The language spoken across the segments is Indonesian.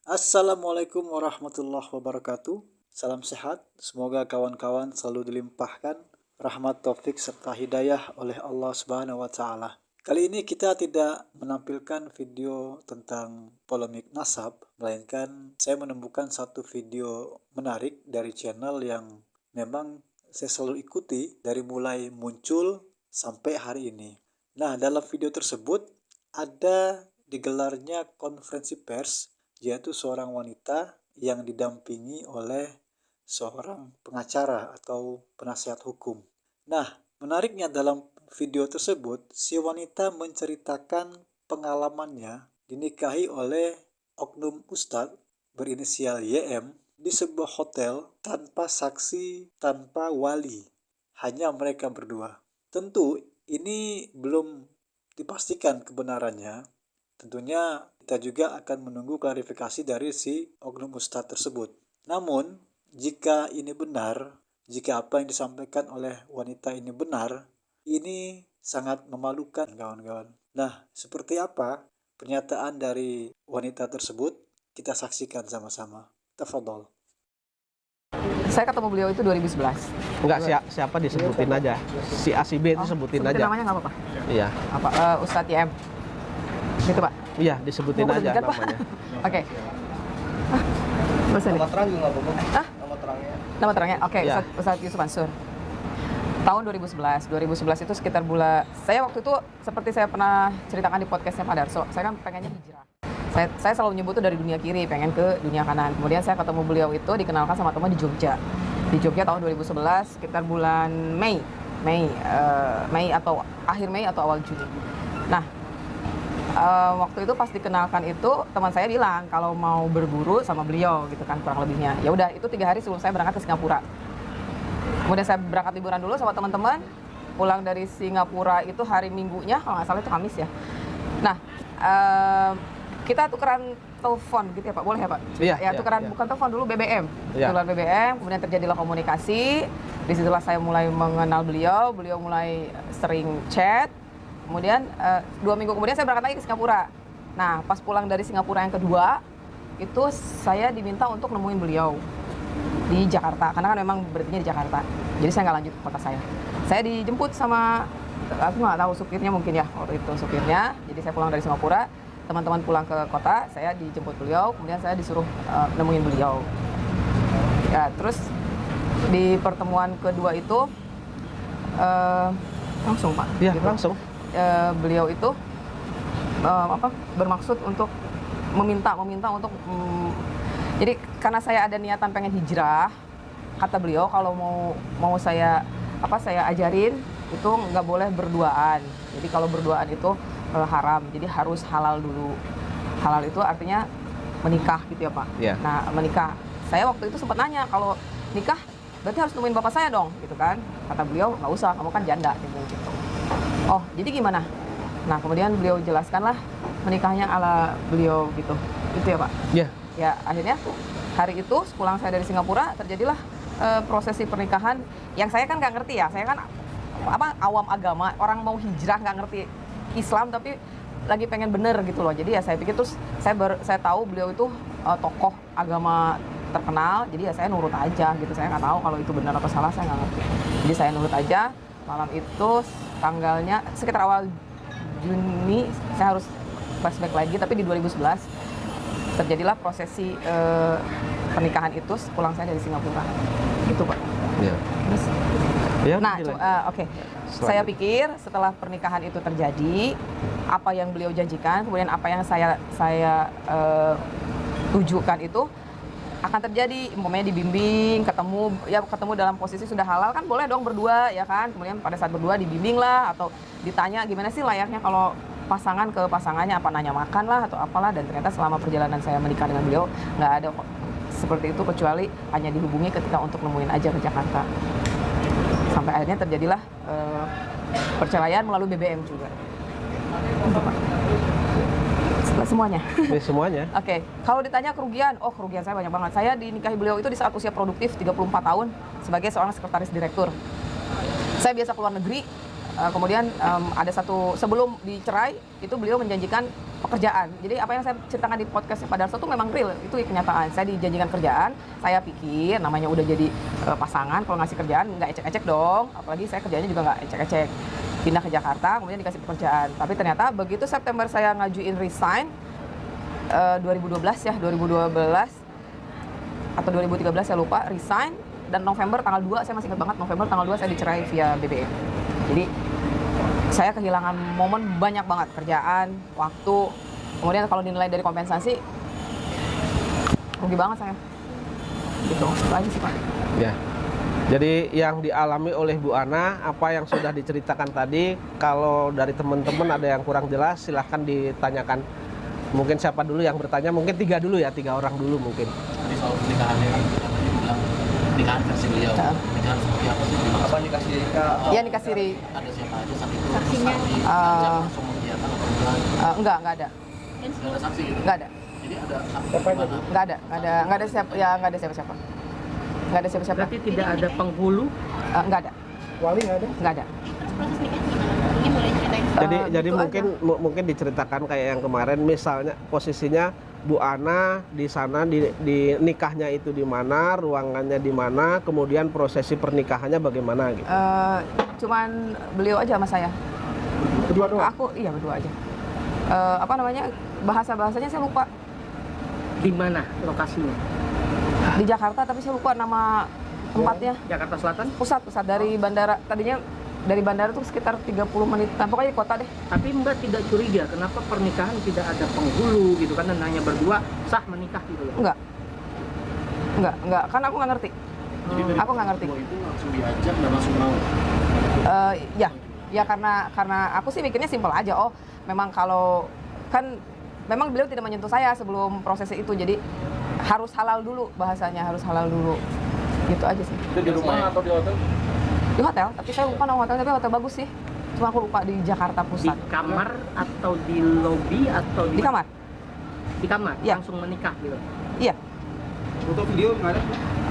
Assalamualaikum warahmatullahi wabarakatuh. Salam sehat. Semoga kawan-kawan selalu dilimpahkan rahmat taufik serta hidayah oleh Allah Subhanahu wa taala. Kali ini kita tidak menampilkan video tentang polemik nasab, melainkan saya menemukan satu video menarik dari channel yang memang saya selalu ikuti dari mulai muncul sampai hari ini. Nah, dalam video tersebut ada digelarnya konferensi pers, yaitu seorang wanita yang didampingi oleh seorang pengacara atau penasihat hukum. Nah, menariknya dalam video tersebut, si wanita menceritakan pengalamannya dinikahi oleh oknum ustadz berinisial YM di sebuah hotel tanpa saksi, tanpa wali, hanya mereka berdua. Tentu ini belum dipastikan kebenarannya. Tentunya kita juga akan menunggu klarifikasi dari si oknum ustadz tersebut. Namun, jika ini benar, jika apa yang disampaikan oleh wanita ini benar, ini sangat memalukan kawan-kawan. Nah, seperti apa pernyataan dari wanita tersebut? Kita saksikan sama-sama. Tafadhol. Saya ketemu beliau itu 2011. Enggak, siapa disebutin aja. Si A, si B itu sebutin aja. Namanya nggak apa-apa? Iya. Apa? Ustadz YM. Gitu, Pak? Iya, disebutin aja Pak? namanya. Oke. Nama terang juga nggak apa-apa. Nama terangnya. Nama terangnya? Oke, Iya. Ustadz Yusuf Mansur. Tahun 2011. 2011 itu sekitar bulan... Saya waktu itu, seperti saya pernah ceritakan di podcastnya Pak Darso, saya kan pengennya hijrah. Saya selalu nyebut tuh dari dunia kiri, pengen ke dunia kanan. Kemudian saya ketemu beliau itu, dikenalkan sama teman di Jogja. Di Jogja tahun 2011, sekitar bulan Mei atau akhir Mei atau awal Juni. Nah, waktu itu pas dikenalkan itu, teman saya bilang kalau mau berburu sama beliau gitu kan, kurang lebihnya. Ya udah, itu 3 hari sebelum saya berangkat ke Singapura. Kemudian saya berangkat liburan dulu sama teman-teman. Pulang dari Singapura itu hari Minggunya, kalau nggak salah itu Kamis ya. Nah, kita tukeran telepon gitu ya Pak, boleh ya Pak? Iya. Ya tukeran, iya. Bukan telepon dulu, BBM. Iya. Tukeran BBM, kemudian terjadilah komunikasi. Disitulah saya mulai mengenal beliau mulai sering chat. Kemudian 2 minggu kemudian saya berangkat lagi ke Singapura. Nah, pas pulang dari Singapura yang kedua, itu saya diminta untuk nemuin beliau di Jakarta, karena kan memang berhentinya di Jakarta. Jadi saya nggak lanjut ke kota saya. Saya dijemput sama, aku nggak tahu supirnya mungkin ya, waktu itu supirnya. Jadi saya pulang dari Singapura, teman-teman pulang ke kota, saya dijemput beliau, kemudian saya disuruh nemuin beliau. Ya, terus di pertemuan kedua itu langsung Pak. Iya, gitu. langsung. Beliau itu bermaksud untuk meminta untuk jadi karena saya ada niatan pengen hijrah, kata beliau kalau mau saya ajarin itu nggak boleh berduaan. Jadi kalau berduaan itu haram, jadi harus halal dulu. Halal itu artinya menikah gitu ya Pak. Iya. Nah, menikah. Saya waktu itu sempat nanya, kalau nikah berarti harus nemuin bapak saya dong, gitu kan. Kata beliau, nggak usah, kamu kan janda, gitu. Oh, jadi gimana? Nah, kemudian beliau jelaskanlah menikahnya ala beliau gitu. Itu ya Pak? Iya. Ya, akhirnya hari itu pulang saya dari Singapura, terjadilah prosesi pernikahan yang saya kan nggak ngerti ya. Saya kan awam agama, orang mau hijrah nggak ngerti Islam tapi lagi pengen bener gitu loh. Jadi ya saya pikir, terus saya tahu beliau itu tokoh agama terkenal, jadi ya saya nurut aja gitu. Saya nggak tahu kalau itu benar atau salah, saya nggak ngerti. Jadi saya nurut aja. Malam itu tanggalnya sekitar awal Juni, saya harus flashback lagi, tapi di 2011 terjadilah prosesi pernikahan itu pulang saya dari Singapura. Gitu Pak. Iya. Terus, Ya, nah, oke. Saya pikir setelah pernikahan itu terjadi, apa yang beliau janjikan, kemudian apa yang saya tujukan itu akan terjadi. Umpamanya dibimbing, ketemu dalam posisi sudah halal kan boleh dong berdua ya kan. Kemudian pada saat berdua dibimbing lah, atau ditanya gimana sih layaknya kalau pasangan ke pasangannya, apa nanya makan lah atau apalah. Dan ternyata selama perjalanan saya menikah dengan beliau nggak ada seperti itu, kecuali hanya dihubungi ketika untuk nemuin aja ke Jakarta. Sampai akhirnya terjadilah perceraian melalui BBM juga. Semuanya. Ini semuanya. Oke, kalau ditanya kerugian, kerugian saya banyak banget. Saya dinikahi beliau itu di saat usia produktif 34 tahun sebagai seorang sekretaris direktur. Saya biasa keluar negeri, kemudian ada satu, sebelum dicerai itu beliau menjanjikan pekerjaan. Jadi apa yang saya ceritakan di podcast Pak Darso itu memang real, itu kenyataan. Saya dijanjikan kerjaan, saya pikir namanya udah jadi pasangan, kalau ngasih kerjaan nggak ecek-ecek dong, apalagi saya kerjanya juga nggak ecek-ecek. Pindah ke Jakarta, kemudian dikasih pekerjaan. Tapi ternyata begitu September saya ngajuin resign, 2012 ya, 2012 atau 2013 saya lupa, resign, dan November tanggal 2, saya masih ingat banget, November tanggal 2 saya dicerai via BBM. Jadi saya kehilangan momen banyak banget, kerjaan, waktu, kemudian kalau dinilai dari kompensasi rugi banget saya. Gitu, itu aja sih Pak. Ya. Jadi yang dialami oleh Bu Ana, apa yang sudah diceritakan tadi, kalau dari teman-teman ada yang kurang jelas silahkan ditanyakan. Mungkin siapa dulu yang bertanya, mungkin 3 dulu ya, 3 orang dulu mungkin. Tadi soal pernikahannya kan katanya bilang nikahan versi beliau. Nikahan seperti apa sih? Apa nikah siri kah? Iya, nikah siri. Ada siapa aja saksi itu? Saksinya? Langsung mengiyakan atau enggak? Enggak ada. Nggak ada saksi gitu? Enggak ada. Jadi ada saksi gimana? Nggak ada siapa, ya nggak ada siapa-siapa. Nggak ada siapa-siapa. Berarti tidak ada penghulu? Nggak ada. Wali nggak ada? Nggak ada. Proses nikahnya gimana? Mungkin boleh ceritain. Jadi gitu mungkin diceritakan kayak yang kemarin, misalnya posisinya Bu Ana di sana, di nikahnya itu di mana, ruangannya di mana, kemudian prosesi pernikahannya bagaimana gitu. Cuman beliau aja sama saya. Berdua doang? Aku iya berdua aja. Apa namanya, bahasanya saya lupa. Di mana lokasinya? Di Jakarta, tapi saya lupa nama tempatnya. Jakarta Selatan? Pusat dari bandara. Tadinya dari bandara tuh sekitar 30 menit. Pokoknya di kota deh. Tapi Mbak tidak curiga kenapa pernikahan tidak ada penghulu gitu kan, dan hanya berdua sah menikah gitu loh? Enggak. Karena aku nggak ngerti. Jadi dari Aku nggak ngerti. kedua itu langsung diajak dan langsung mau. Ya karena aku sih mikirnya simpel aja. Oh, memang kalau kan memang beliau tidak menyentuh saya sebelum prosesi itu. Jadi harus halal dulu, bahasanya harus halal dulu. Gitu aja sih. Itu di rumah atau di hotel? Di hotel, tapi saya lupa nama hotelnya, tapi hotel bagus sih. Cuma aku lupa, di Jakarta Di Pusat. kamar atau di lobi atau Di kamar? Di kamar? Iya. Langsung menikah gitu? Iya, Foto video nggak ada?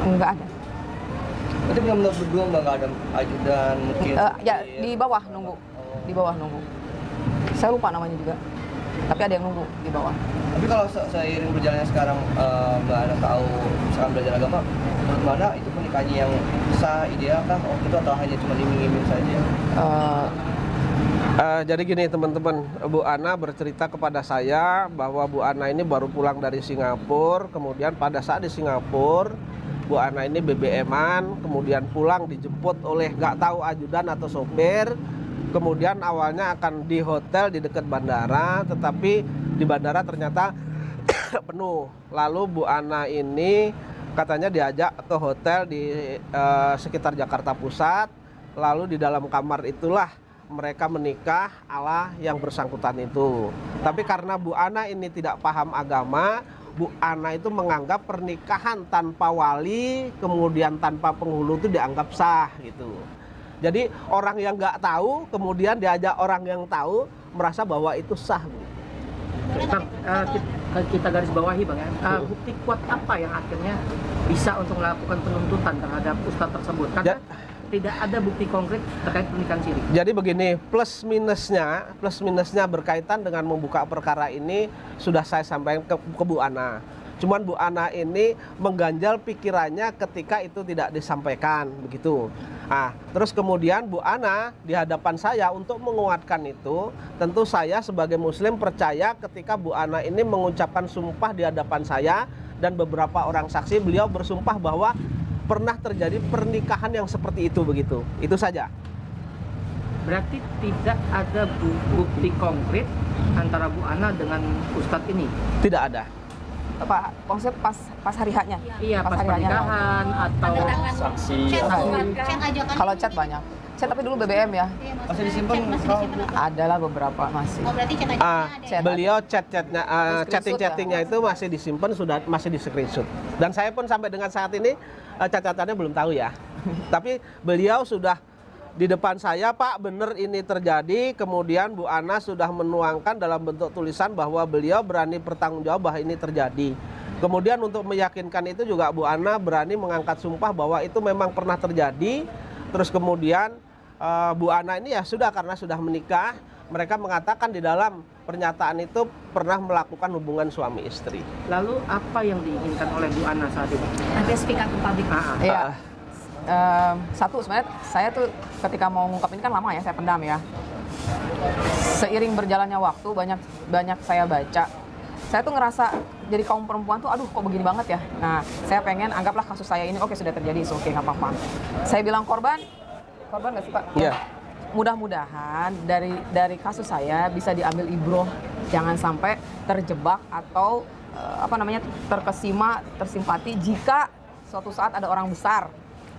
enggak ada. Berarti benar-benar berdua nggak ada ajudan mungkin? Ya di bawah nunggu, di bawah nunggu. Saya lupa namanya juga, tapi ada yang nunggu di bawah. Tapi kalau seiring berjalannya sekarang Mbak Ana tahu misalkan belajar agama, menurut Mbak Ana itu pernikahannya yang sah, ideal kah? Oh itu atau hanya cuma iming-iming saja? Jadi gini teman-teman, Bu Ana bercerita kepada saya bahwa Bu Ana ini baru pulang dari Singapura. Kemudian pada saat di Singapura, Bu Ana ini BBM-an, kemudian pulang dijemput oleh nggak tahu ajudan atau sopir. Kemudian awalnya akan di hotel di dekat bandara, tetapi di bandara ternyata penuh. Lalu Bu Ana ini katanya diajak ke hotel di sekitar Jakarta Pusat. Lalu di dalam kamar itulah mereka menikah ala yang bersangkutan itu. Tapi karena Bu Ana ini tidak paham agama, Bu Ana itu menganggap pernikahan tanpa wali, kemudian tanpa penghulu itu dianggap sah gitu. Jadi orang yang nggak tahu, kemudian diajak orang yang tahu, merasa bahwa itu sah. Bang, kita garis bawahi Bang ya. Bukti kuat apa yang akhirnya bisa untuk melakukan penuntutan terhadap ustadz tersebut? Karena tidak ada bukti konkret terkait pernikahan siri. Jadi begini, plus minusnya berkaitan dengan membuka perkara ini sudah saya sampaikan ke Bu Ana. Cuman Bu Ana ini mengganjal pikirannya ketika itu tidak disampaikan begitu. Nah, terus kemudian Bu Ana di hadapan saya untuk menguatkan itu, tentu saya sebagai muslim percaya ketika Bu Ana ini mengucapkan sumpah di hadapan saya dan beberapa orang saksi, beliau bersumpah bahwa pernah terjadi pernikahan yang seperti itu begitu. Itu saja. Berarti tidak ada bukti konkret antara Bu Ana dengan ustadz ini? Tidak ada. Apa konsep pas hari haknya? Iya, pas hari haknya. pernikahan atau Saksi Chat atau ajakan. Kalau chat banyak. Chat tapi dulu BBM ya. Iya, masih disimpan? Masih disimpan. Adalah beberapa masih. Oh berarti chat ajakannya ada. Chat. Beliau chat-chatnya, Screenshot chatting-chattingnya itu masih disimpan, masih di screenshot. Dan saya pun sampai dengan saat ini catatannya belum tahu ya. Tapi beliau sudah di depan saya, Pak, benar ini terjadi. Kemudian Bu Ana sudah menuangkan dalam bentuk tulisan bahwa beliau berani bertanggung jawab bahwa ini terjadi. Kemudian untuk meyakinkan itu juga Bu Ana berani mengangkat sumpah bahwa itu memang pernah terjadi. Terus kemudian Bu Ana ini ya sudah, karena sudah menikah, mereka mengatakan di dalam pernyataan itu pernah melakukan hubungan suami istri. Lalu apa yang diinginkan oleh Bu Ana saat itu? Ada speak up in public. Iya. Satu, sebenarnya saya tuh ketika mau ngungkap ini kan lama ya, saya pendam ya. Seiring berjalannya waktu, banyak saya baca. Saya tuh ngerasa jadi kaum perempuan tuh, aduh kok begini banget ya. Nah, saya pengen anggaplah kasus saya ini, oke sudah terjadi, oke nggak apa-apa. Saya bilang korban nggak sih Pak? Iya. Mudah-mudahan dari kasus saya bisa diambil ibroh, jangan sampai terjebak atau terkesima, tersimpati jika suatu saat ada orang besar,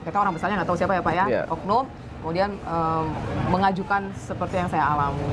kita orang besarnya nggak tahu siapa ya Pak ya, oknum, kemudian mengajukan seperti yang saya alami.